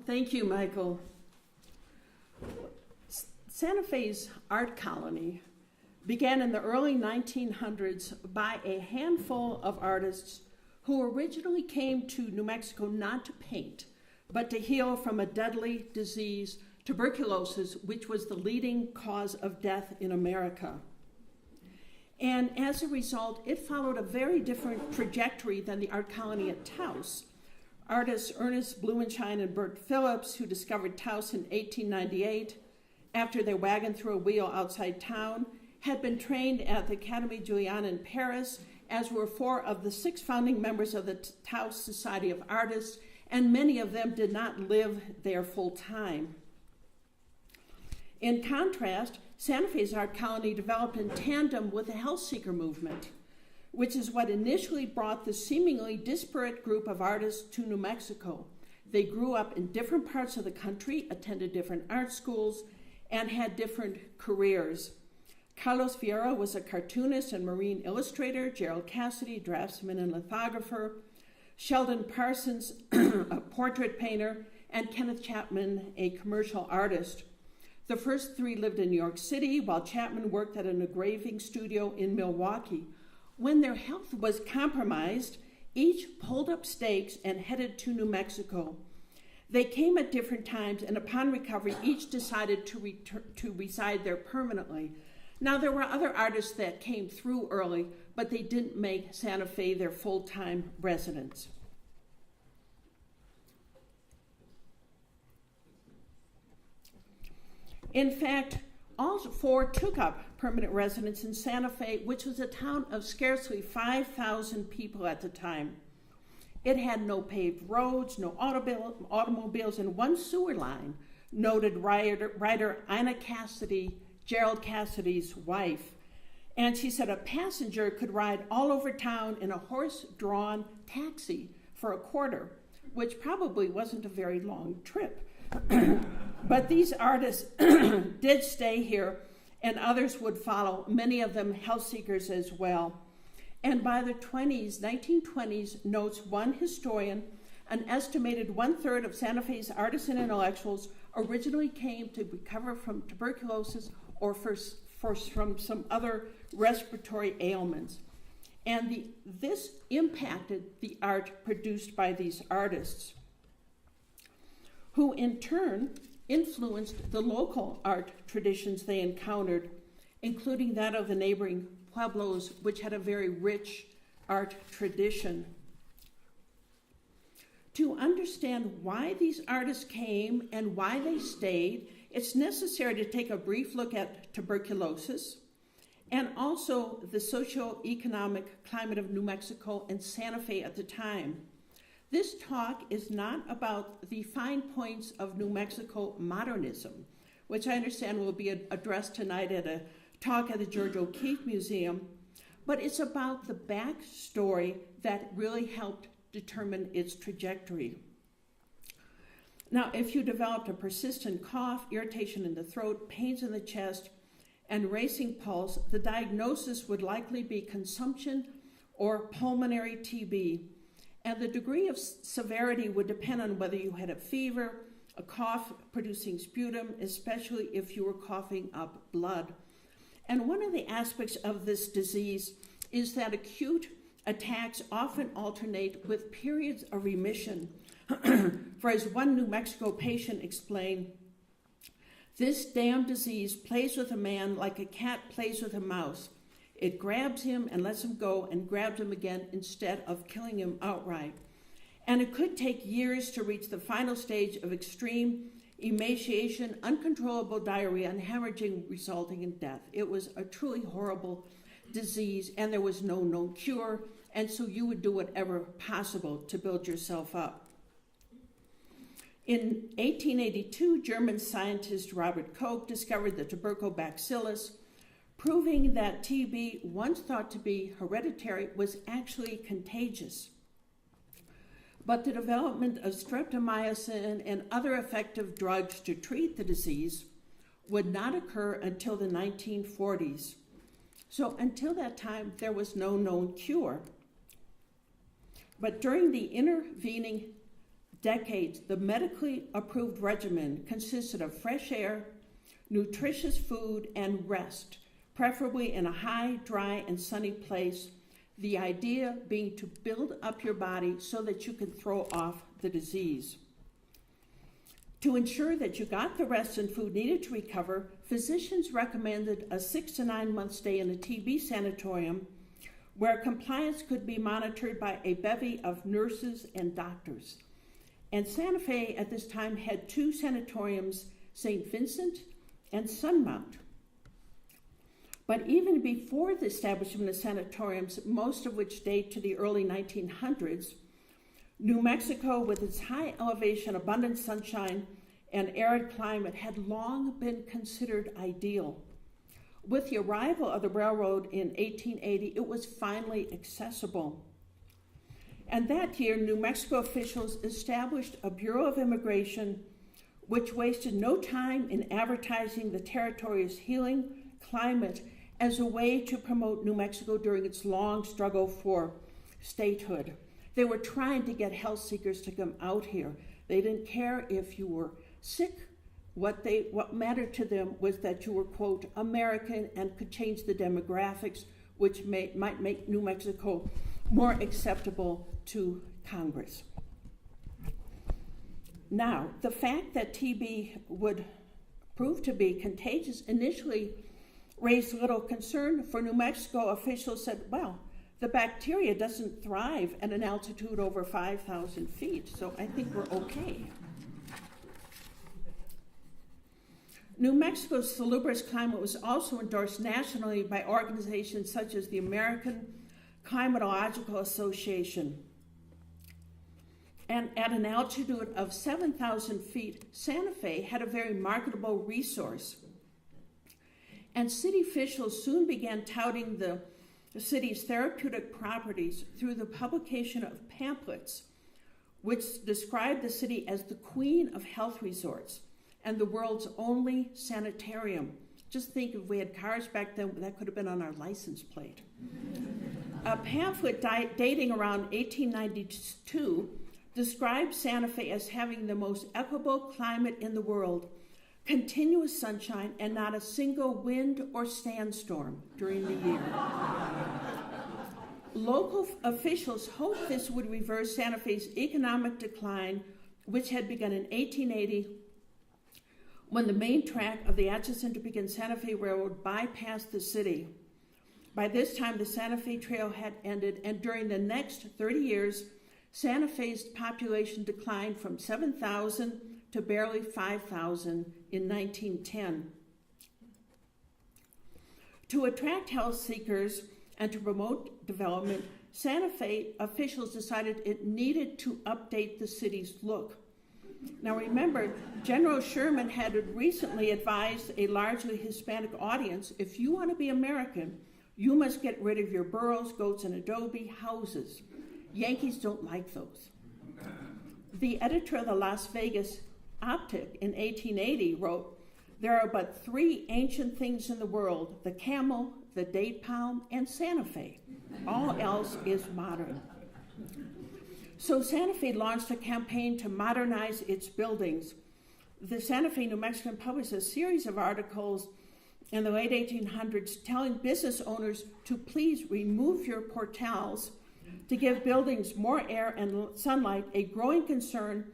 Thank you, Michael. Santa Fe's art colony began in the early 1900s by a handful of artists who originally came to New Mexico not to paint, but to heal from a deadly disease, tuberculosis, which was the leading cause of death in America. And as a result, it followed a very different trajectory than the art colony at Taos. Artists Ernest Blumenschein and Bert Phillips, who discovered Taos in 1898, after their wagon threw a wheel outside town, had been trained at the Académie Julian in Paris, as were 4 of the 6 founding members of the Taos Society of Artists, and many of them did not live there full time. In contrast, Santa Fe's art colony developed in tandem with the health seeker movement, which is what initially brought the seemingly disparate group of artists to New Mexico. They grew up in different parts of the country, attended different art schools, and had different careers. Carlos Vierra was a cartoonist and marine illustrator, Gerald Cassidy, draftsman and lithographer, Sheldon Parsons, a portrait painter, and Kenneth Chapman, a commercial artist. The first 3 lived in New York City, while Chapman worked at an engraving studio in Milwaukee. When their health was compromised, each pulled up stakes and headed to New Mexico. They came at different times, and upon recovery, each decided to reside there permanently. Now, there were other artists that came through early, but they didn't make Santa Fe their full-time residence. In fact, all 4 took up permanent residence in Santa Fe, which was a town of scarcely 5,000 people at the time. It had no paved roads, no automobiles, and 1 sewer line, noted writer Ina Cassidy, Gerald Cassidy's wife. And she said a passenger could ride all over town in a horse-drawn taxi for a quarter, which probably wasn't a very long trip. But these artists did stay here, and others would follow, many of them health seekers as well. And by the 1920s, notes one historian, an estimated 1/3 of Santa Fe's artists and intellectuals originally came to recover from tuberculosis or from some other respiratory ailments. And this impacted the art produced by these artists, who in turn influenced the local art traditions they encountered, including that of the neighboring pueblos, which had a very rich art tradition. To understand why these artists came and why they stayed, it's necessary to take a brief look at tuberculosis and also the socioeconomic climate of New Mexico and Santa Fe at the time. This talk is not about the fine points of New Mexico modernism, which I understand will be addressed tonight at a talk at the George O'Keeffe Museum, but it's about the backstory that really helped determine its trajectory. Now, if you developed a persistent cough, irritation in the throat, pains in the chest, and racing pulse, the diagnosis would likely be consumption or pulmonary TB. And the degree of severity would depend on whether you had a fever, a cough producing sputum, especially if you were coughing up blood. And one of the aspects of this disease is that acute attacks often alternate with periods of remission. For as one New Mexico patient explained, this damn disease plays with a man like a cat plays with a mouse. It grabs him and lets him go and grabs him again instead of killing him outright. And it could take years to reach the final stage of extreme emaciation, uncontrollable diarrhea, and hemorrhaging resulting in death. It was a truly horrible disease, and there was no known cure, and so you would do whatever possible to build yourself up. In 1882, German scientist Robert Koch discovered the tuberculobacillus, proving that TB, once thought to be hereditary, was actually contagious. But the development of streptomycin and other effective drugs to treat the disease would not occur until the 1940s. So until that time, there was no known cure. But during the intervening decades, the medically approved regimen consisted of fresh air, nutritious food, and rest, preferably in a high, dry, and sunny place, the idea being to build up your body so that you can throw off the disease. To ensure that you got the rest and food needed to recover, physicians recommended a 6 to 9 month stay in a TB sanatorium where compliance could be monitored by a bevy of nurses and doctors. And Santa Fe at this time had 2 sanatoriums, St. Vincent and Sunmount. But even before the establishment of sanatoriums, most of which date to the early 1900s, New Mexico, with its high elevation, abundant sunshine, and arid climate, had long been considered ideal. With the arrival of the railroad in 1880, it was finally accessible. And that year, New Mexico officials established a Bureau of Immigration, which wasted no time in advertising the territory's healing climate as a way to promote New Mexico during its long struggle for statehood. They were trying to get health seekers to come out here. They didn't care if you were sick. What mattered to them was that you were, quote, American and could change the demographics, which might make New Mexico more acceptable to Congress. Now, the fact that TB would prove to be contagious initially raised little concern. For New Mexico, officials said, well, the bacteria doesn't thrive at an altitude over 5,000 feet, so I think we're okay. New Mexico's salubrious climate was also endorsed nationally by organizations such as the American Climatological Association. And at an altitude of 7,000 feet, Santa Fe had a very marketable resource. And city officials soon began touting the city's therapeutic properties through the publication of pamphlets, which described the city as the queen of health resorts and the world's only sanitarium. Just think if we had cars back then, that could have been on our license plate. A pamphlet dating around 1892 described Santa Fe as having the most equable climate in the world, continuous sunshine, and not a single wind or sandstorm during the year. Local officials hoped this would reverse Santa Fe's economic decline, which had begun in 1880 when the main track of the Atchison-Topeka-Santa Fe Railroad bypassed the city. By this time, the Santa Fe Trail had ended, and during the next 30 years, Santa Fe's population declined from 7,000 to barely 5,000 in 1910. To attract health seekers and to promote development, Santa Fe officials decided it needed to update the city's look. Now remember, General Sherman had recently advised a largely Hispanic audience, if you want to be American, you must get rid of your burros, goats, and adobe houses. Yankees don't like those. The editor of the Las Vegas Optic in 1880 wrote, there are but 3 ancient things in the world, the camel, the date palm, and Santa Fe. All else is modern. So Santa Fe launched a campaign to modernize its buildings. The Santa Fe New Mexican published a series of articles in the late 1800s telling business owners to please remove your portals to give buildings more air and sunlight, a growing concern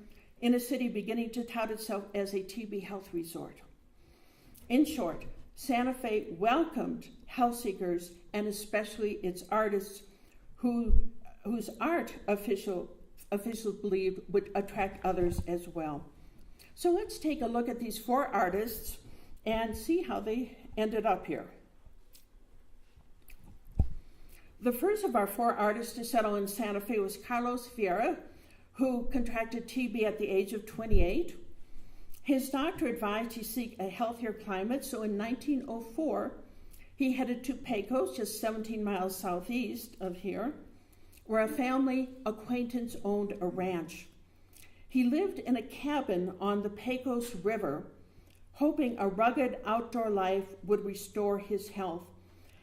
in a city beginning to tout itself as a TB health resort. In short, Santa Fe welcomed health seekers and especially its artists whose art officials believed would attract others as well. So let's take a look at these 4 artists and see how they ended up here. The first of our 4 artists to settle in Santa Fe was Carlos Vierra, who contracted TB at the age of 28. His doctor advised he seek a healthier climate, so in 1904, he headed to Pecos, just 17 miles southeast of here, where a family acquaintance owned a ranch. He lived in a cabin on the Pecos River, hoping a rugged outdoor life would restore his health.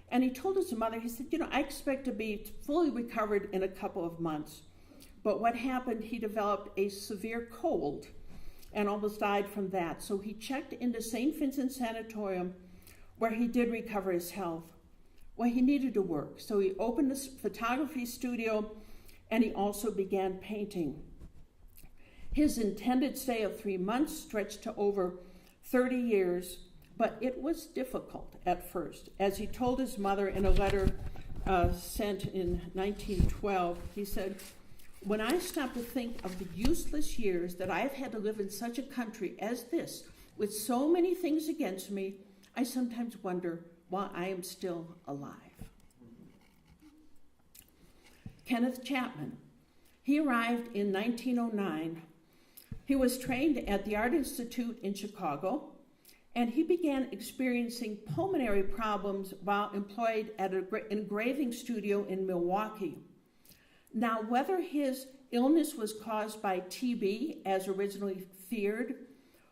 And he told his mother, he said, I expect to be fully recovered in a couple of months. But what happened, he developed a severe cold and almost died from that. So he checked into St. Vincent Sanatorium, where he did recover his health. Well, he needed to work, so he opened a photography studio, and he also began painting. His intended stay of 3 months stretched to over 30 years, but it was difficult at first. As he told his mother in a letter sent in 1912, he said, "When I stop to think of the useless years that I've had to live in such a country as this, with so many things against me, I sometimes wonder why I am still alive." Kenneth Chapman. He arrived in 1909. He was trained at the Art Institute in Chicago, and he began experiencing pulmonary problems while employed at an engraving studio in Milwaukee. Now, whether his illness was caused by TB, as originally feared,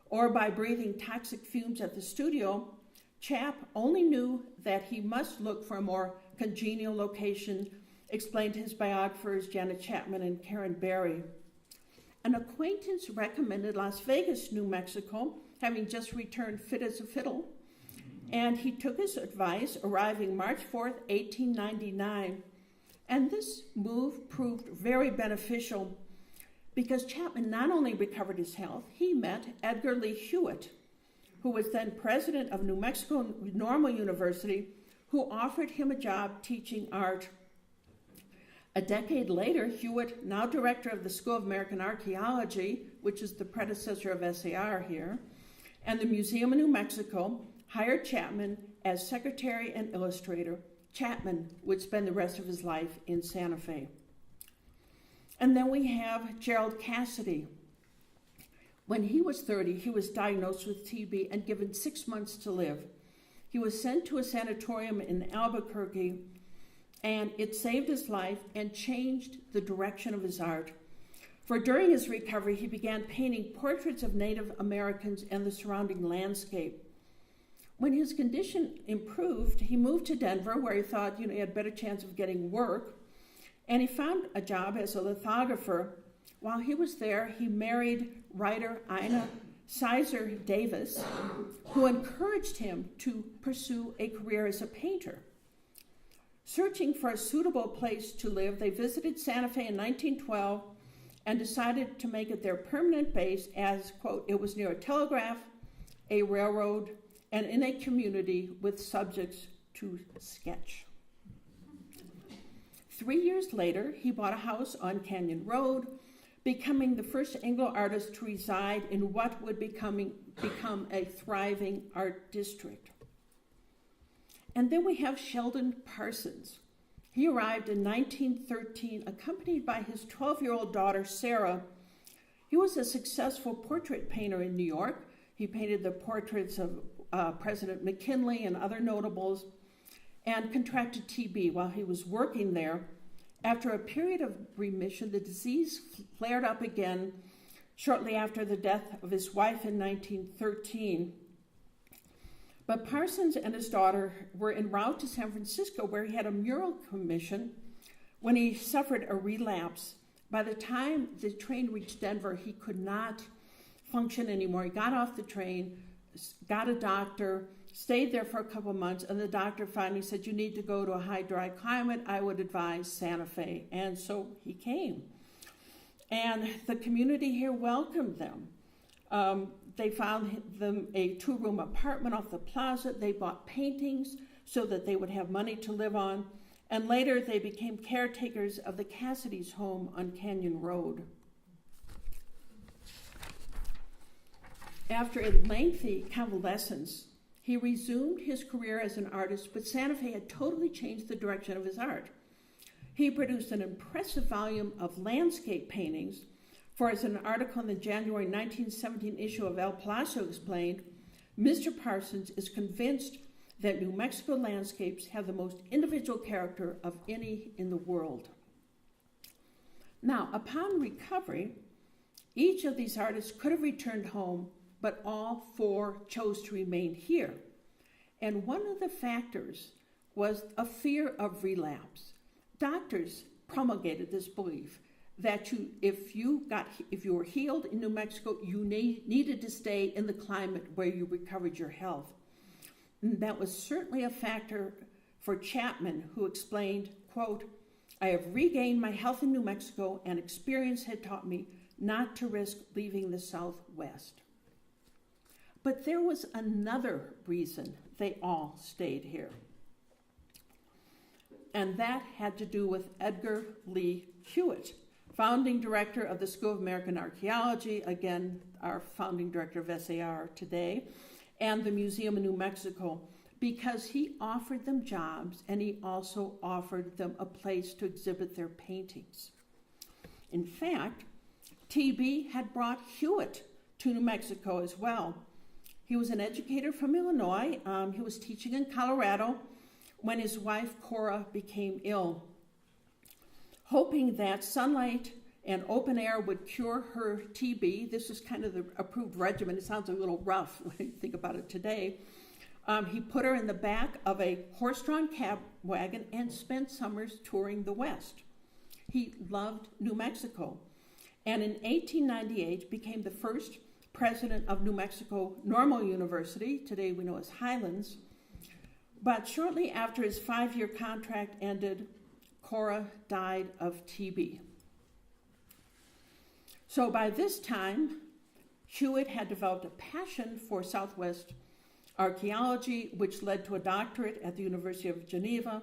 or by breathing toxic fumes at the studio, Chap only knew that he must look for a more congenial location, explained his biographers Janet Chapman and Karen Berry. An acquaintance recommended Las Vegas, New Mexico, having just returned fit as a fiddle, and he took his advice, arriving March 4th, 1899. And this move proved very beneficial because Chapman not only recovered his health, he met Edgar Lee Huitt, who was then president of New Mexico Normal University, who offered him a job teaching art. A decade later, Huitt, now director of the School of American Archaeology, which is the predecessor of SAR here, and the Museum of New Mexico, hired Chapman as secretary and illustrator. Chapman would spend the rest of his life in Santa Fe. And then we have Gerald Cassidy. When he was 30, he was diagnosed with TB and given 6 months to live. He was sent to a sanatorium in Albuquerque, and it saved his life and changed the direction of his art. For during his recovery, he began painting portraits of Native Americans and the surrounding landscape. When his condition improved, he moved to Denver, where he thought he had a better chance of getting work, and he found a job as a lithographer. While he was there, he married writer Ina Sizer Davis, who encouraged him to pursue a career as a painter. Searching for a suitable place to live, they visited Santa Fe in 1912 and decided to make it their permanent base as, quote, it was near a telegraph, a railroad, and in a community with subjects to sketch. 3 years later, he bought a house on Canyon Road, becoming the first Anglo artist to reside in what would become a thriving art district. And then we have Sheldon Parsons. He arrived in 1913, accompanied by his 12-year-old daughter, Sarah. He was a successful portrait painter in New York. He painted the portraits of President McKinley and other notables, and contracted TB while he was working there. After a period of remission, the disease flared up again shortly after the death of his wife in 1913. But Parsons and his daughter were en route to San Francisco, where he had a mural commission, when he suffered a relapse. By the time the train reached Denver, he could not function anymore. He got off the train, got a doctor, stayed there for a couple of months, and the doctor finally said, you need to go to a high, dry climate. I would advise Santa Fe. And so he came. And the community here welcomed them. They found them a 2-room apartment off the plaza. They bought paintings so that they would have money to live on. And later they became caretakers of the Cassidy's home on Canyon Road. After a lengthy convalescence, he resumed his career as an artist, but Santa Fe had totally changed the direction of his art. He produced an impressive volume of landscape paintings, for as an article in the January 1917 issue of El Palacio explained, Mr. Parsons is convinced that New Mexico landscapes have the most individual character of any in the world. Now, upon recovery, each of these artists could have returned home, but all 4 chose to remain here. And one of the factors was a fear of relapse. Doctors promulgated this belief that if you were healed in New Mexico, you needed to stay in the climate where you recovered your health. And that was certainly a factor for Chapman, who explained, quote, "I have regained my health in New Mexico, and experience had taught me not to risk leaving the Southwest." But there was another reason they all stayed here. And that had to do with Edgar Lee Huitt, founding director of the School of American Archaeology, again, our founding director of SAR today, and the Museum of New Mexico, because he offered them jobs and he also offered them a place to exhibit their paintings. In fact, TB had brought Huitt to New Mexico as well. He was an educator from Illinois. He was teaching in Colorado when his wife, Cora, became ill. Hoping that sunlight and open air would cure her TB, this was kind of the approved regimen. It sounds a little rough when you think about it today. He put her in the back of a horse-drawn cab wagon and spent summers touring the West. He loved New Mexico, and in 1898 became the first president of New Mexico Normal University, today we know as Highlands. But shortly after his 5-year contract ended, Cora died of TB. So by this time, Huitt had developed a passion for Southwest archaeology, which led to a doctorate at the University of Geneva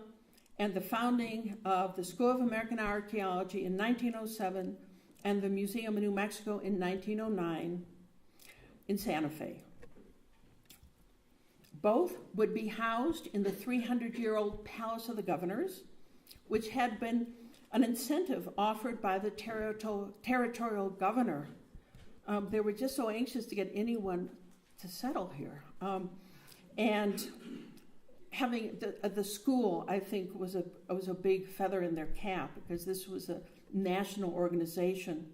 and the founding of the School of American Archaeology in 1907 and the Museum of New Mexico in 1909 in Santa Fe. Both would be housed in the 300-year-old Palace of the Governors, which had been an incentive offered by the territorial governor. They were just so anxious to get anyone to settle here. And having the school, I think, was a big feather in their cap, because this was a national organization.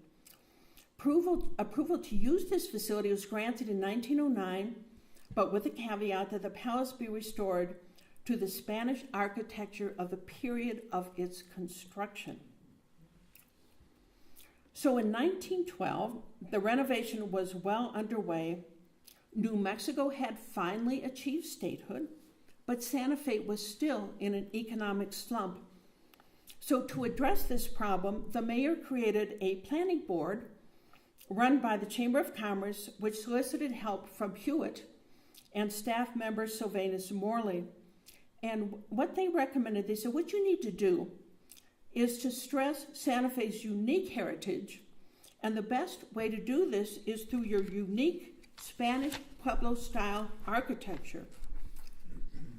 Approval to use this facility was granted in 1909, but with the caveat that the palace be restored to the Spanish architecture of the period of its construction. So in 1912, the renovation was well underway. New Mexico had finally achieved statehood, but Santa Fe was still in an economic slump. So to address this problem, the mayor created a planning board run by the Chamber of Commerce, which solicited help from Huitt and staff member Sylvanus Morley. And what they recommended, they said, what you need to do is to stress Santa Fe's unique heritage, and the best way to do this is through your unique Spanish Pueblo-style architecture.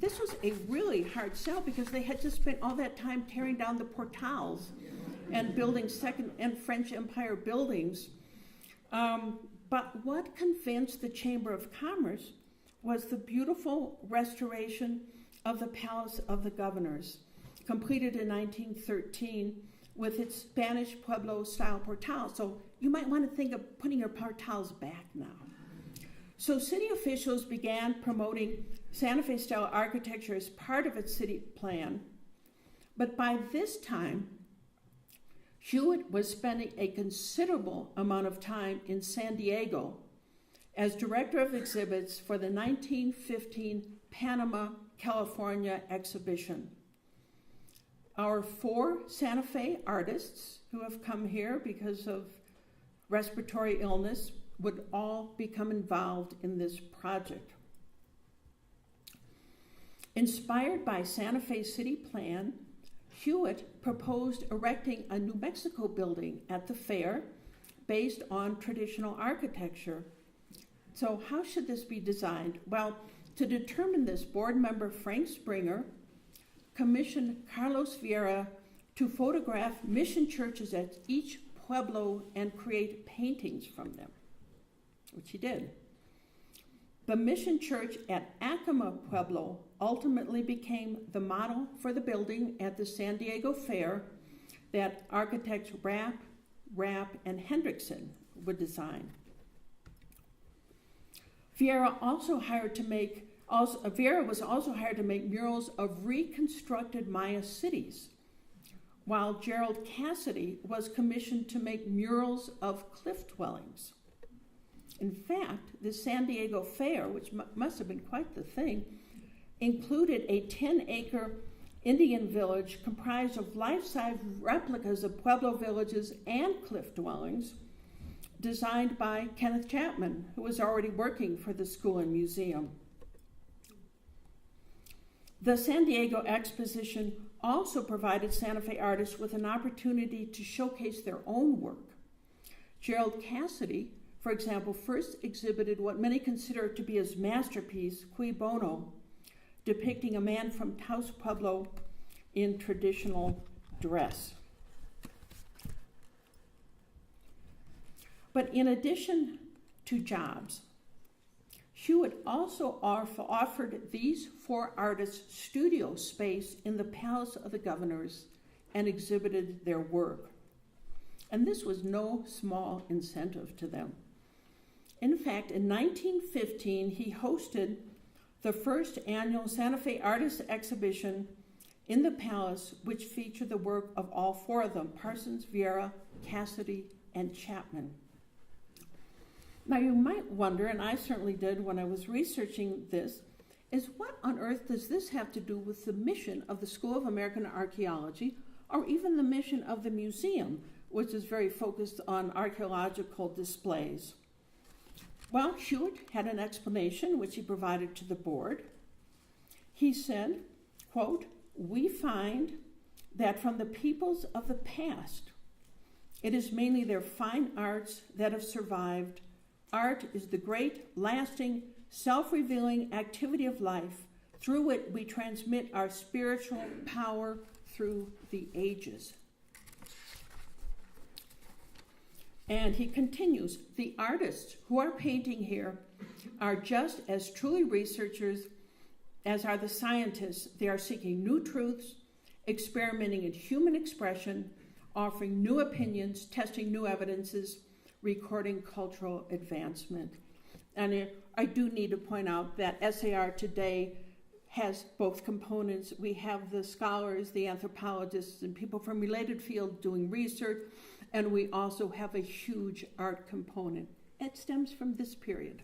This was a really hard sell because they had just spent all that time tearing down the portals and building Second and French Empire buildings. But what convinced the Chamber of Commerce was the beautiful restoration of the Palace of the Governors, completed in 1913 with its Spanish Pueblo-style portals. So you might want to think of putting your portals back now. So city officials began promoting Santa Fe-style architecture as part of its city plan. But by this time, Huitt was spending a considerable amount of time in San Diego as director of exhibits for the 1915 Panama, California exhibition. Our 4 Santa Fe artists who have come here because of respiratory illness would all become involved in this project. Inspired by Santa Fe city plan, Huitt proposed erecting a New Mexico building at the fair based on traditional architecture. So how should this be designed? Well, to determine this, board member Frank Springer commissioned Carlos Vierra to photograph mission churches at each pueblo and create paintings from them, which he did. The mission church at Acoma Pueblo ultimately became the model for the building at the San Diego Fair that architects Rapp, and Hendrickson would design. Vierra was also hired to make murals of reconstructed Maya cities, while Gerald Cassidy was commissioned to make murals of cliff dwellings. In fact, the San Diego Fair, which must have been quite the thing, included a 10-acre Indian village comprised of life-size replicas of Pueblo villages and cliff dwellings designed by Kenneth Chapman, who was already working for the school and museum. The San Diego Exposition also provided Santa Fe artists with an opportunity to showcase their own work. Gerald Cassidy, for example, first exhibited what many consider to be his masterpiece, Cui Bono, depicting a man from Taos Pueblo in traditional dress. But in addition to jobs, Huitt also offered these 4 artists studio space in the Palace of the Governors and exhibited their work. And this was no small incentive to them. In fact, in 1915, he hosted the first annual Santa Fe Artists Exhibition in the Palace, which featured the work of all 4 of them, Parsons, Vierra, Cassidy, and Chapman. Now you might wonder, and I certainly did when I was researching this, is what on earth does this have to do with the mission of the School of American Archaeology, or even the mission of the museum, which is very focused on archaeological displays? Well, Huitt had an explanation which he provided to the board. He said, quote, "We find that from the peoples of the past, it is mainly their fine arts that have survived. Art is the great, lasting, self-revealing activity of life. Through it, we transmit our spiritual power through the ages." And he continues, "The artists who are painting here are just as truly researchers as are the scientists. They are seeking new truths, experimenting in human expression, offering new opinions, testing new evidences, recording cultural advancement." And I do need to point out that SAR today has both components. We have the scholars, the anthropologists, and people from related fields doing research, and we also have a huge art component. It stems from this period.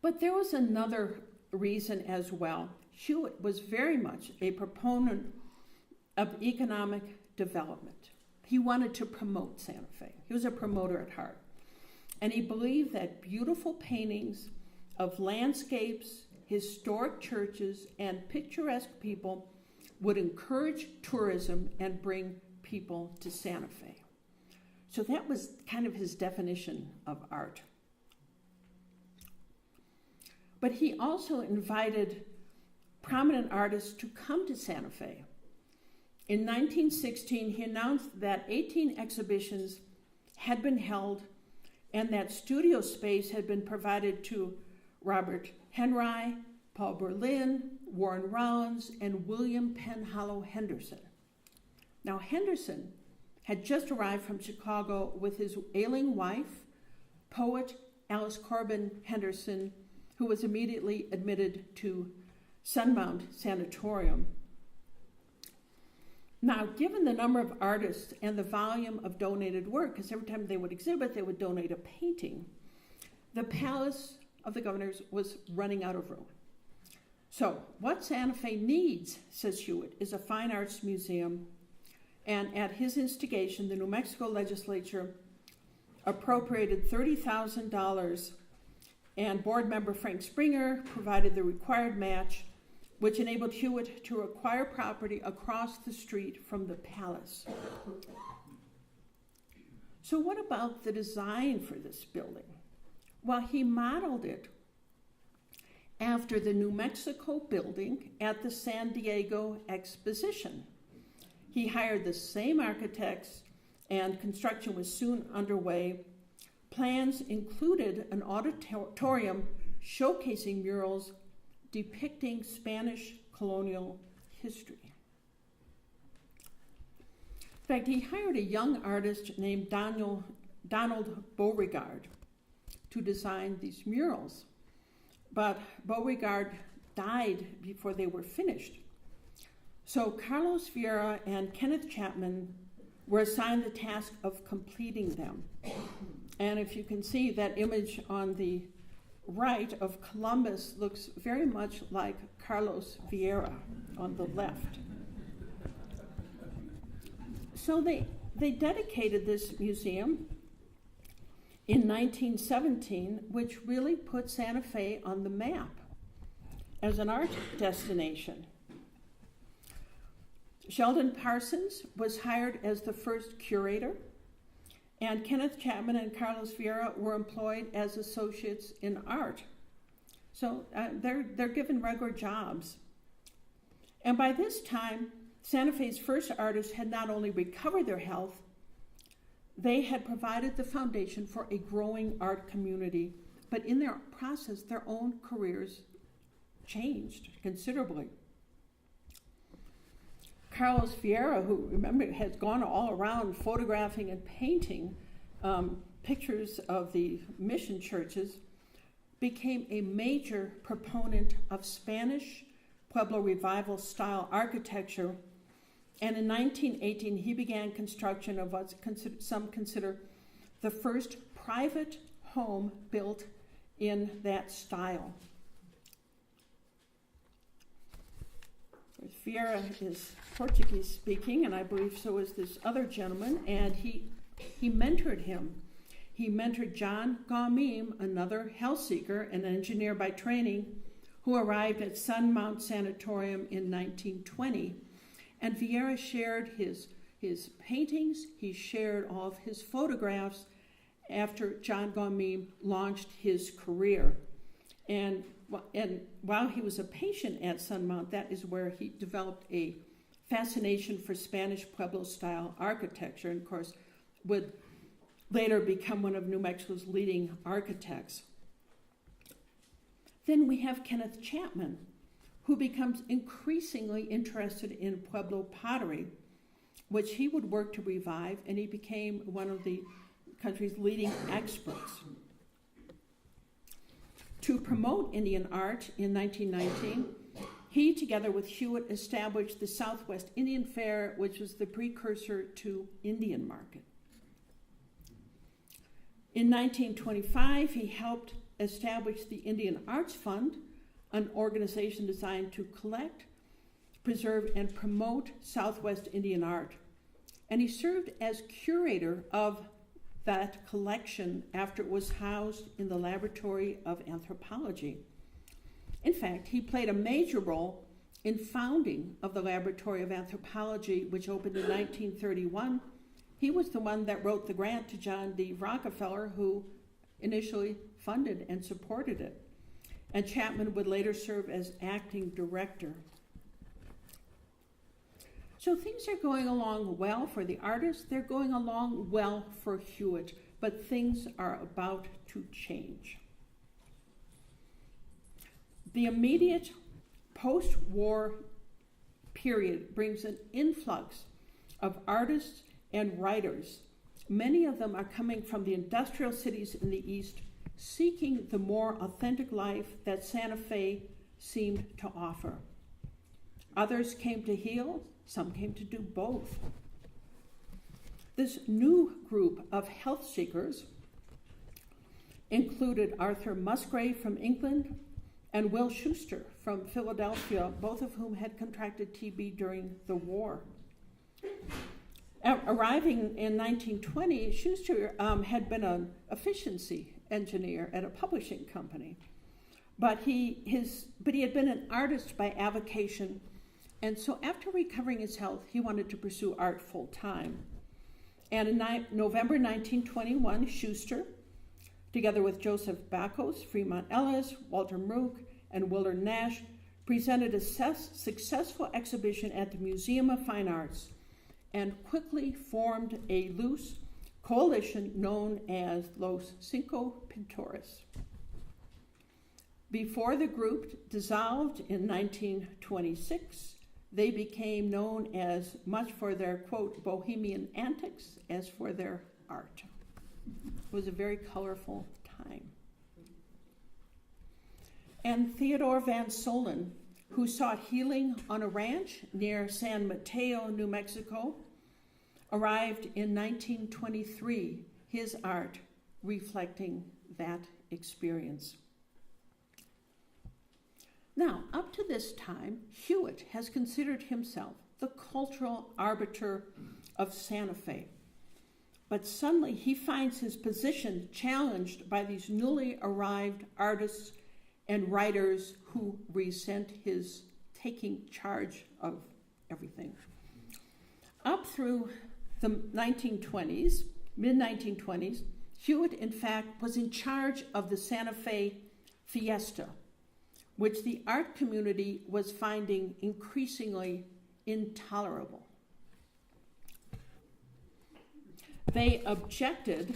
But there was another reason as well. Huitt was very much a proponent of economic development. He wanted to promote Santa Fe. He was a promoter at heart. And he believed that beautiful paintings of landscapes, historic churches, and picturesque people would encourage tourism and bring people to Santa Fe. So that was kind of his definition of art. But he also invited prominent artists to come to Santa Fe. In 1916, he announced that 18 exhibitions had been held and that studio space had been provided to Robert Henry, Paul Berlin, Warren Rollins, and William Penhallow Henderson. Now, Henderson had just arrived from Chicago with his ailing wife, poet Alice Corbin Henderson, who was immediately admitted to Sunmount Sanatorium. Now, given the number of artists and the volume of donated work, because every time they would exhibit, they would donate a painting, the Palace of the Governors was running out of room. So, what Santa Fe needs, says Huitt, is a fine arts museum, and at his instigation, the New Mexico legislature appropriated $30,000, and board member Frank Springer provided the required match, which enabled Huitt to acquire property across the street from the palace. So what about the design for this building? Well, he modeled it after the New Mexico building at the San Diego Exposition. He hired the same architects, and construction was soon underway. Plans included an auditorium showcasing murals depicting Spanish colonial history. In fact, he hired a young artist named Donald Beauregard to design these murals. But Beauregard died before they were finished. So Carlos Vierra and Kenneth Chapman were assigned the task of completing them. And if you can see, that image on the right of Columbus looks very much like Carlos Vierra on the left. So they dedicated this museum in 1917, which really put Santa Fe on the map as an art destination. Sheldon Parsons was hired as the first curator, and Kenneth Chapman and Carlos Vierra were employed as associates in art. So they're given regular jobs. And by this time, Santa Fe's first artists had not only recovered their health, they had provided the foundation for a growing art community, but in their process, their own careers changed considerably. Carlos Vierra, who, remember, has gone all around photographing and painting pictures of the mission churches, became a major proponent of Spanish Pueblo Revival style architecture. And in 1918, he began construction of what some consider the first private home built in that style. Vierra is Portuguese speaking, and I believe so is this other gentleman, and he mentored him. He mentored John Gaumim, another health seeker, an engineer by training, who arrived at Sunmount Sanatorium in 1920. And Vierra shared his paintings, he shared all of his photographs after John Gaumim launched his career. And while he was a patient at Sunmount, that is where he developed a fascination for Spanish Pueblo-style architecture, and of course would later become one of New Mexico's leading architects. Then we have Kenneth Chapman, who becomes increasingly interested in Pueblo pottery, which he would work to revive, and he became one of the country's leading experts. To promote Indian art in 1919, he, together with Huitt, established the Southwest Indian Fair, which was the precursor to Indian Market. In 1925, he helped establish the Indian Arts Fund, an organization designed to collect, preserve, and promote Southwest Indian art. And he served as curator of that collection after it was housed in the Laboratory of Anthropology. In fact, he played a major role in founding of the Laboratory of Anthropology, which opened in 1931. He was the one that wrote the grant to John D. Rockefeller, who initially funded and supported it. And Chapman would later serve as acting director. So things are going along well for the artists. They're going along well for Huitt, but things are about to change. The immediate post-war period brings an influx of artists and writers. Many of them are coming from the industrial cities in the East, seeking the more authentic life that Santa Fe seemed to offer. Others came to heal, some came to do both. This new group of health seekers included Arthur Musgrave from England and Will Schuster from Philadelphia, both of whom had contracted TB during the war. Arriving in 1920, Schuster had been an efficiency engineer at a publishing company, but he had been an artist by avocation, and so after recovering his health, he wanted to pursue art full time. And in November 1921, Schuster, together with Joseph Bacos, Fremont Ellis, Walter Mook, and Willard Nash, presented a successful exhibition at the Museum of Fine Arts and quickly formed a loose coalition known as Los Cinco Pintores. Before the group dissolved in 1926, they became known as much for their, quote, Bohemian antics as for their art. It was a very colorful time. And Theodore Van Solen, who sought healing on a ranch near San Mateo, New Mexico, arrived in 1923, his art reflecting that experience. Now, up to this time, Huitt has considered himself the cultural arbiter of Santa Fe. But suddenly he finds his position challenged by these newly arrived artists and writers who resent his taking charge of everything. Up through the 1920s, mid-1920s, Huitt, in fact, was in charge of the Santa Fe Fiesta, which the art community was finding increasingly intolerable. They objected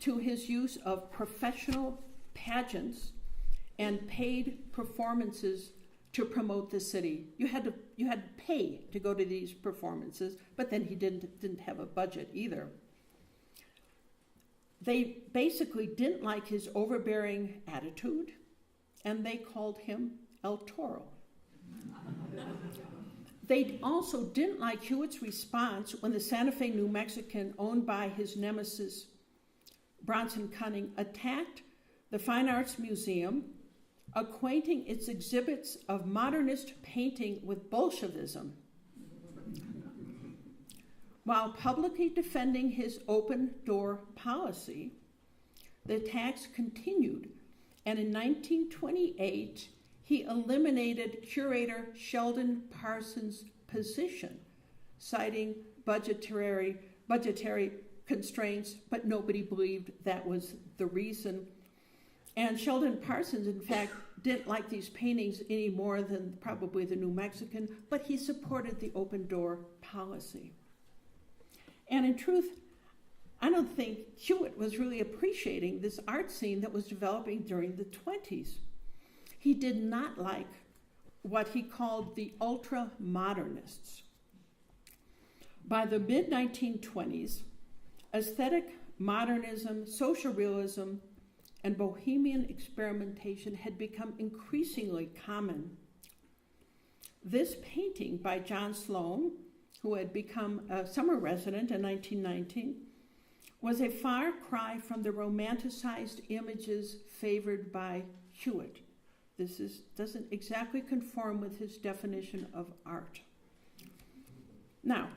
to his use of professional pageants and paid performances to promote the city. You had to pay to go to these performances, but then he didn't have a budget either. They basically didn't like his overbearing attitude, and they called him El Toro. They also didn't like Huitt's response when the Santa Fe New Mexican, owned by his nemesis Bronson Cunning, attacked the Fine Arts Museum, acquainting its exhibits of modernist painting with Bolshevism, while publicly defending his open-door policy. The attacks continued, and in 1928, he eliminated curator Sheldon Parsons' position, citing budgetary constraints, but nobody believed that was the reason. And Sheldon Parsons, in fact, didn't like these paintings any more than probably the New Mexican, but he supported the open-door policy. And in truth, I don't think Huitt was really appreciating this art scene that was developing during the 20s. He did not like what he called the ultra-modernists. By the mid-1920s, aesthetic modernism, social realism, and Bohemian experimentation had become increasingly common. This painting by John Sloan, who had become a summer resident in 1919, was a far cry from the romanticized images favored by Huitt. This doesn't exactly conform with his definition of art. Now,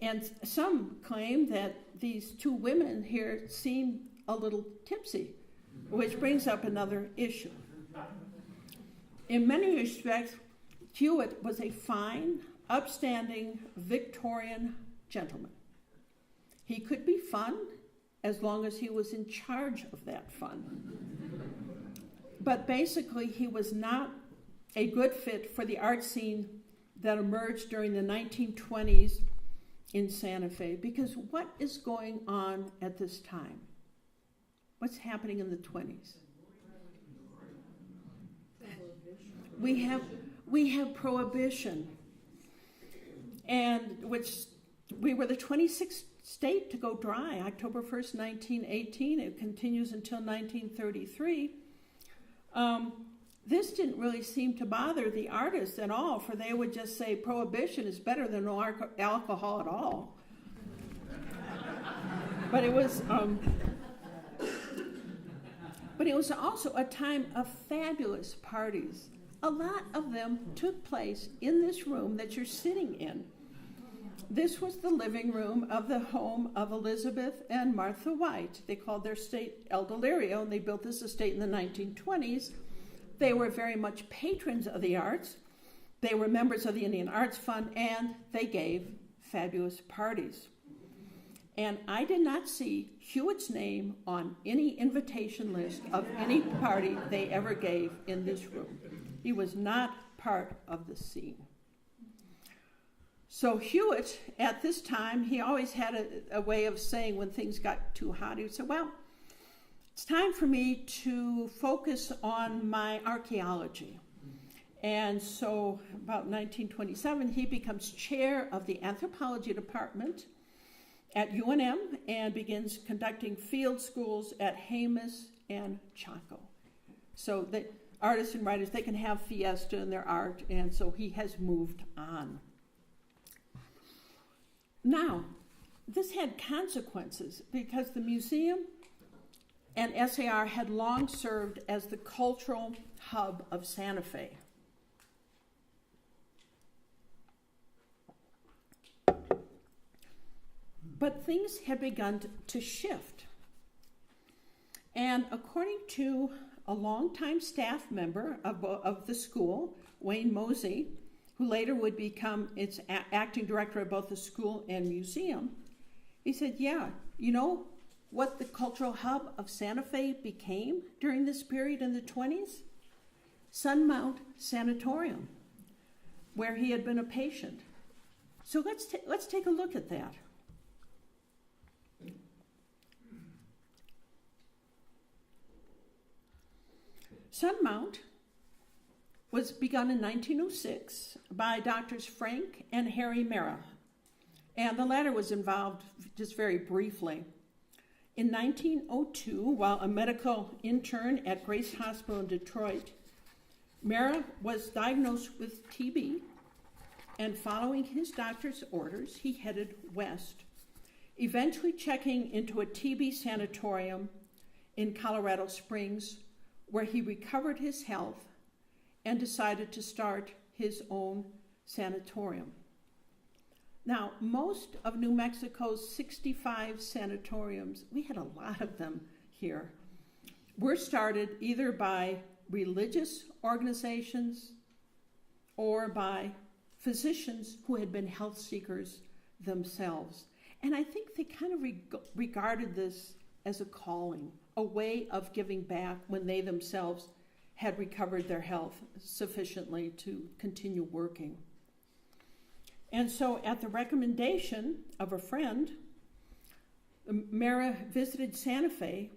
and some claim that these two women here seem a little tipsy, which brings up another issue. In many respects, Huitt was a fine, upstanding Victorian gentleman. He could be fun as long as he was in charge of that fun. But basically, he was not a good fit for the art scene that emerged during the 1920s in Santa Fe, because what is going on at this time? What's happening in the 20s? We have prohibition, and which we were the 26th state to go dry, October 1st, 1918. It continues until 1933. This didn't really seem to bother the artists at all, for they would just say prohibition is better than no alcohol at all. But it was also a time of fabulous parties. A lot of them took place in this room that you're sitting in. This was the living room of the home of Elizabeth and Martha White. They called their estate El Delirio, and they built this estate in the 1920s. They were very much patrons of the arts. They were members of the Indian Arts Fund, and they gave fabulous parties. And I did not see Huitt's name on any invitation list of any party they ever gave in this room. He was not part of the scene. So Huitt, at this time, he always had a way of saying when things got too hot, he would say, well, it's time for me to focus on my archaeology. And so about 1927, he becomes chair of the anthropology department at UNM and begins conducting field schools at Jemez and Chaco. So that artists and writers, they can have fiesta in their art, and so he has moved on. Now, this had consequences because the museum and SAR had long served as the cultural hub of Santa Fe. But things had begun to shift. And according to a longtime staff member of the school, Wayne Mosey, who later would become its acting director of both the school and museum, he said, yeah, you know what the cultural hub of Santa Fe became during this period in the 20s? Sunmount Sanatorium, where he had been a patient. So let's take a look at that. Sunmount was begun in 1906 by doctors Frank and Harry Mera, and the latter was involved just very briefly. In 1902, while a medical intern at Grace Hospital in Detroit, Mera was diagnosed with TB, and following his doctor's orders, he headed west, eventually checking into a TB sanatorium in Colorado Springs, where he recovered his health and decided to start his own sanatorium. Now, most of New Mexico's 65 sanatoriums, we had a lot of them here, were started either by religious organizations or by physicians who had been health seekers themselves. And I think they kind of regarded this as a calling, a way of giving back when they themselves had recovered their health sufficiently to continue working. And so at the recommendation of a friend, Mera visited Santa Fe,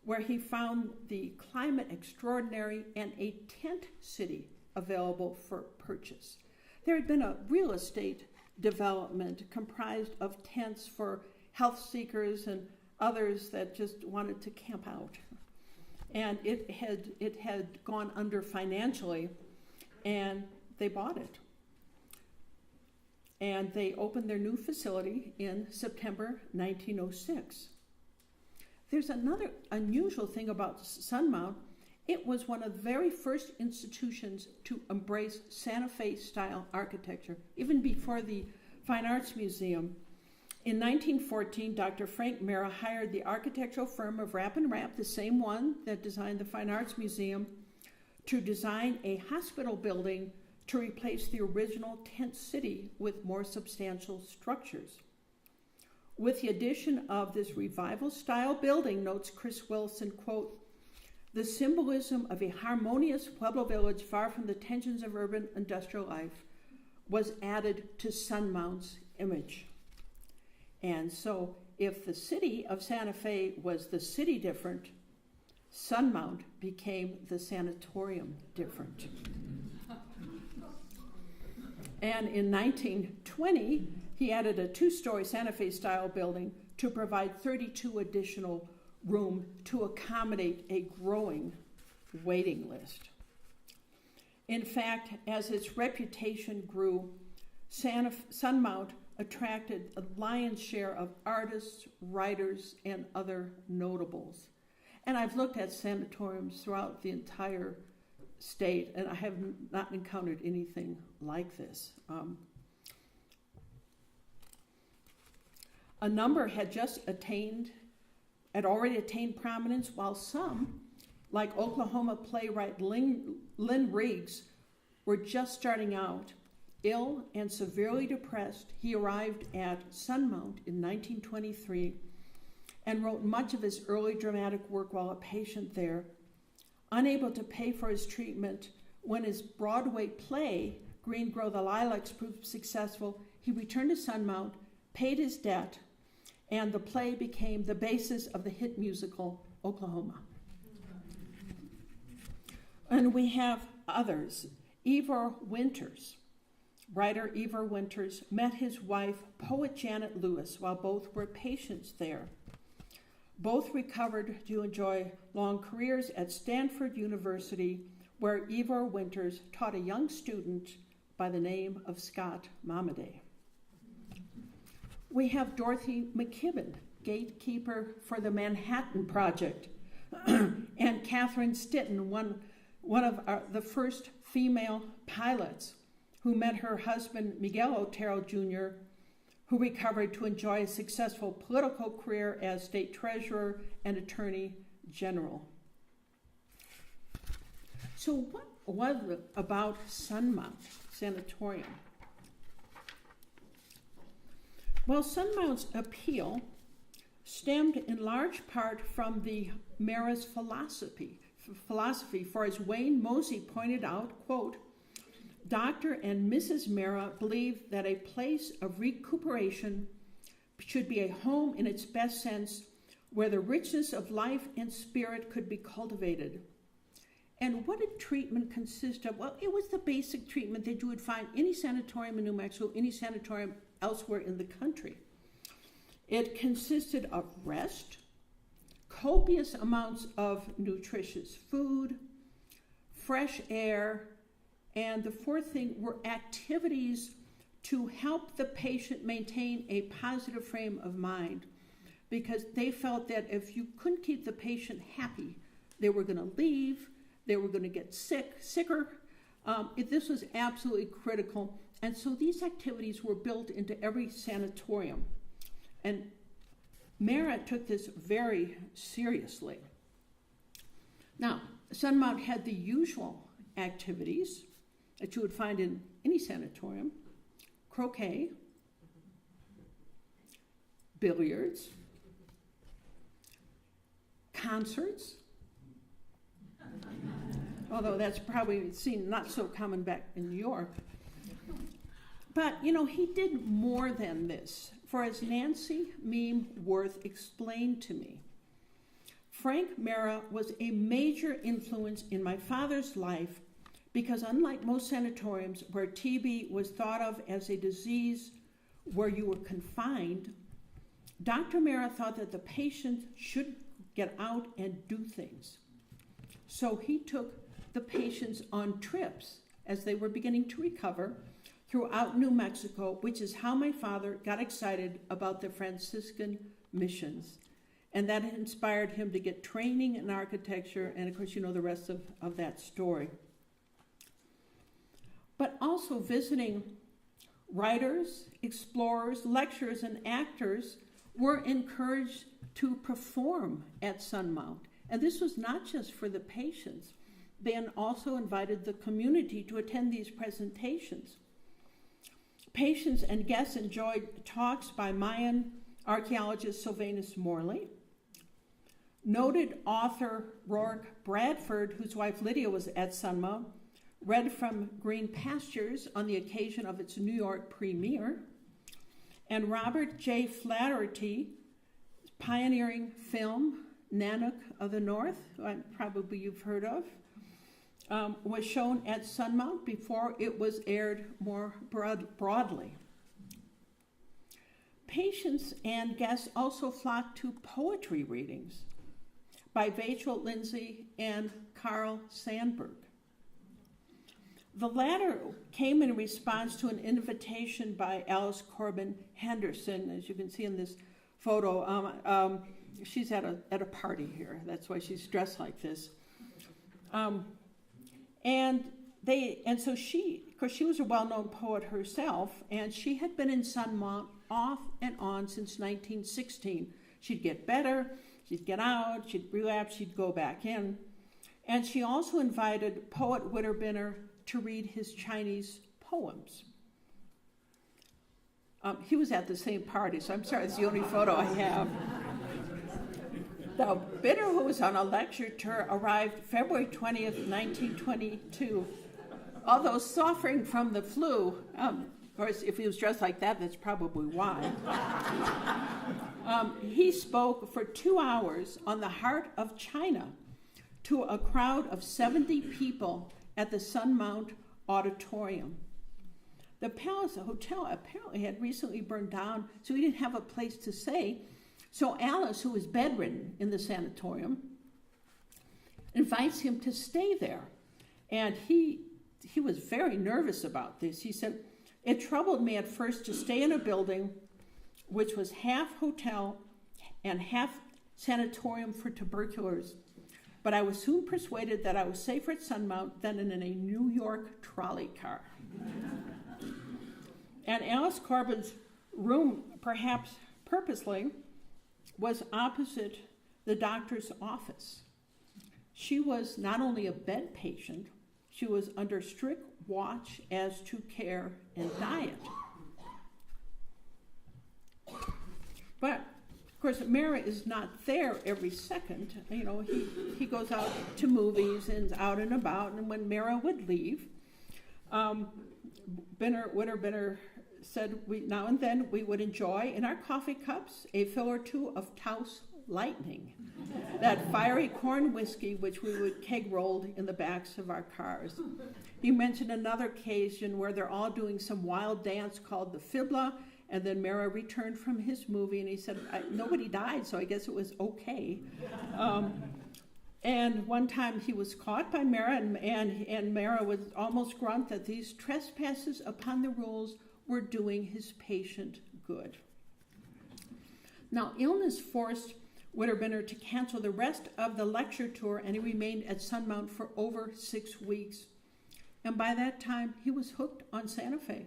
where he found the climate extraordinary and a tent city available for purchase. There had been a real estate development comprised of tents for health seekers and others that just wanted to camp out. And it had gone under financially, and they bought it. And they opened their new facility in September 1906. There's another unusual thing about Sunmount. It was one of the very first institutions to embrace Santa Fe style architecture, even before the Fine Arts Museum. In 1914, Dr. Frank Mera hired the architectural firm of Rapp & Rapp, the same one that designed the Fine Arts Museum, to design a hospital building to replace the original tent city with more substantial structures. With the addition of this revival-style building, notes Chris Wilson, quote, the symbolism of a harmonious Pueblo village far from the tensions of urban industrial life was added to Sunmount's image. And so if the city of Santa Fe was the city different, Sunmount became the sanatorium different. And in 1920, he added a 2-story Santa Fe style building to provide 32 additional room to accommodate a growing waiting list. In fact, as its reputation grew, Sunmount attracted a lion's share of artists, writers, and other notables. And I've looked at sanatoriums throughout the entire state, and I have not encountered anything like this. A number had already attained prominence, while some, like Oklahoma playwright Lynn Riggs, were just starting out. Ill and severely depressed, he arrived at Sunmount in 1923 and wrote much of his early dramatic work while a patient there. Unable to pay for his treatment, when his Broadway play, Green Grow the Lilacs, proved successful, he returned to Sunmount, paid his debt, and the play became the basis of the hit musical, Oklahoma. And we have others. Writer Ivor Winters met his wife, poet Janet Lewis, while both were patients there. Both recovered to enjoy long careers at Stanford University, where Ivor Winters taught a young student by the name of Scott Momaday. We have Dorothy McKibben, gatekeeper for the Manhattan Project, and Catherine Stitton, one of the first female pilots who met her husband, Miguel Otero Jr., who recovered to enjoy a successful political career as state treasurer and attorney general. So what was it about Sunmount Sanatorium? Well, Sunmount's appeal stemmed in large part from the Mara's philosophy, for as Wayne Mosey pointed out, quote, Dr. and Mrs. Mara believed that a place of recuperation should be a home in its best sense, where the richness of life and spirit could be cultivated. And what did treatment consist of? Well, it was the basic treatment that you would find any sanatorium in New Mexico, any sanatorium elsewhere in the country. It consisted of rest, copious amounts of nutritious food, fresh air, and the fourth thing were activities to help the patient maintain a positive frame of mind, because they felt that if you couldn't keep the patient happy, they were going to leave, they were going to get sicker. This was absolutely critical. And so these activities were built into every sanatorium. And Mara took this very seriously. Now, Sunmount had the usual activities that you would find in any sanatorium: croquet, billiards, concerts, although that's probably seen not so common back in New York. But, he did more than this. For as Nancy Meme Worth explained to me, Frank Mara was a major influence in my father's life, because unlike most sanatoriums where TB was thought of as a disease where you were confined, Dr. Mara thought that the patient should get out and do things. So he took the patients on trips as they were beginning to recover throughout New Mexico, which is how my father got excited about the Franciscan missions. And that inspired him to get training in architecture, and of course you know the rest of that story. But also visiting writers, explorers, lecturers, and actors were encouraged to perform at Sunmount. And this was not just for the patients. They also invited the community to attend these presentations. Patients and guests enjoyed talks by Mayan archaeologist Sylvanus Morley, noted author Rourke Bradford, whose wife Lydia was at Sunmount, read from Green Pastures on the occasion of its New York premiere, and Robert J. Flaherty, pioneering film Nanook of the North, who probably you've heard of, was shown at Sunmount before it was aired more broadly. Patients and guests also flocked to poetry readings by Vachel Lindsay and Carl Sandburg. The latter came in response to an invitation by Alice Corbin Henderson, as you can see in this photo. She's at a party here. That's why she's dressed like this. And so she, of course, she was a well-known poet herself, and she had been in Sunmount off and on since 1916. She'd get better, she'd get out, she'd relapse, she'd go back in. And she also invited poet Witterbinner to read his Chinese poems. He was at the same party, so I'm sorry, it's the only photo I have. The Binner, who was on a lecture tour, arrived February 20th, 1922. Although suffering from the flu, of course, if he was dressed like that, that's probably why. He spoke for 2 hours on the heart of China to a crowd of 70 people at the Sunmount Auditorium. The Palace Hotel apparently had recently burned down, so he didn't have a place to stay. So Alice, who was bedridden in the sanatorium, invites him to stay there. And he was very nervous about this. He said, "It troubled me at first to stay in a building which was half hotel and half sanatorium for tuberculosis. But I was soon persuaded that I was safer at Sunmount than in a New York trolley car." And Alice Corbin's room, perhaps purposely, was opposite the doctor's office. She was not only a bed patient, she was under strict watch as to care and diet. But, of course, Mara is not there every second. You know, he goes out to movies and out and about, and when Mara would leave, Winter said now and then we would enjoy in our coffee cups a fill or two of Taos Lightning, that fiery corn whiskey which we would keg rolled in the backs of our cars. He mentioned another occasion where they're all doing some wild dance called the Fibla, and then Mara returned from his movie, and he said, nobody died, so I guess it was okay. And one time he was caught by Mara, and Mara would almost grunt that these trespasses upon the rules were doing his patient good. Now, illness forced Winterbinder to cancel the rest of the lecture tour, and he remained at Sunmount for over 6 weeks. And by that time, he was hooked on Santa Fe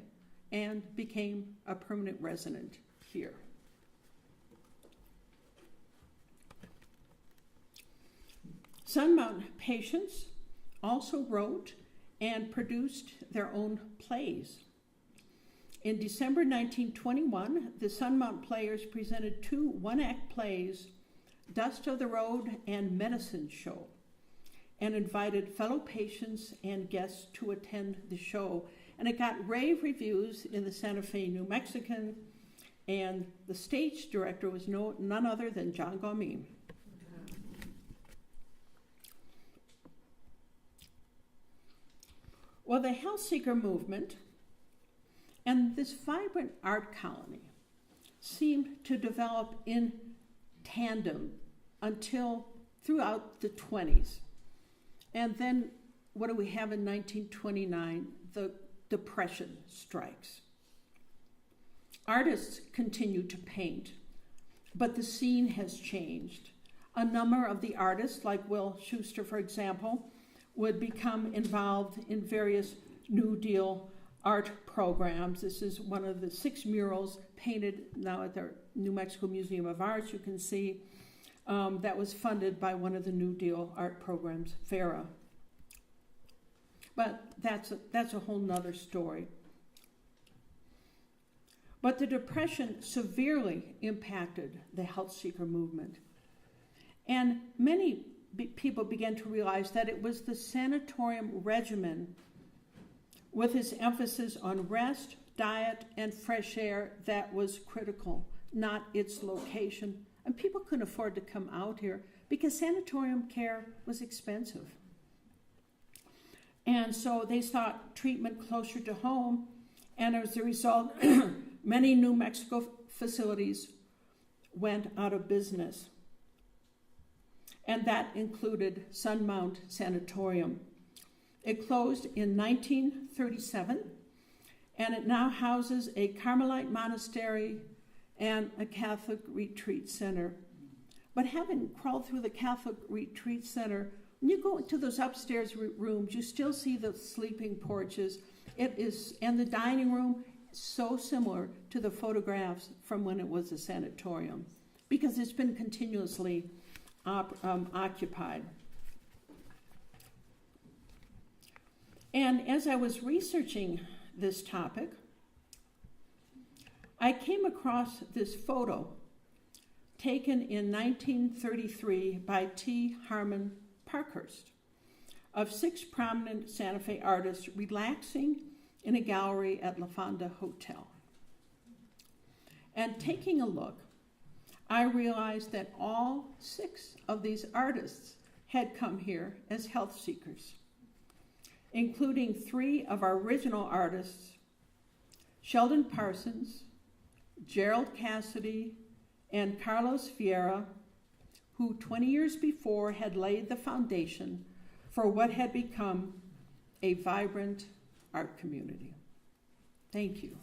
and became a permanent resident here. Sunmount patients also wrote and produced their own plays. In December 1921, the Sunmount Players presented 2 one-act plays, Dust of the Road and Medicine Show, and invited fellow patients and guests to attend the show. And it got rave reviews in the Santa Fe New Mexican, and the stage director was none other than John Gaumee. Well, the health seeker movement and this vibrant art colony seemed to develop in tandem until throughout the 20s. And then what do we have in 1929? The Depression strikes. Artists continue to paint, but the scene has changed. A number of the artists, like Will Schuster, for example, would become involved in various New Deal art programs. This is one of the 6 murals painted now at the New Mexico Museum of Arts, you can see, that was funded by one of the New Deal art programs, Vierra. But that's a whole nother story. But the Depression severely impacted the health seeker movement. And many people began to realize that it was the sanatorium regimen with its emphasis on rest, diet, and fresh air that was critical, not its location. And people couldn't afford to come out here because sanatorium care was expensive. And so they sought treatment closer to home, and as a result, many New Mexico facilities went out of business. And that included Sunmount Sanatorium. It closed in 1937, and it now houses a Carmelite monastery and a Catholic retreat center. But having crawled through the Catholic retreat center, when you go into those upstairs rooms, you still see the sleeping porches. And the dining room is so similar to the photographs from when it was a sanatorium, because it's been continuously occupied. And as I was researching this topic, I came across this photo taken in 1933 by T. Harmon Parkhurst of 6 prominent Santa Fe artists relaxing in a gallery at La Fonda Hotel. And taking a look, I realized that all 6 of these artists had come here as health seekers, including 3 of our original artists, Sheldon Parsons, Gerald Cassidy, and Carlos Vierra, who 20 years before had laid the foundation for what had become a vibrant art community. Thank you.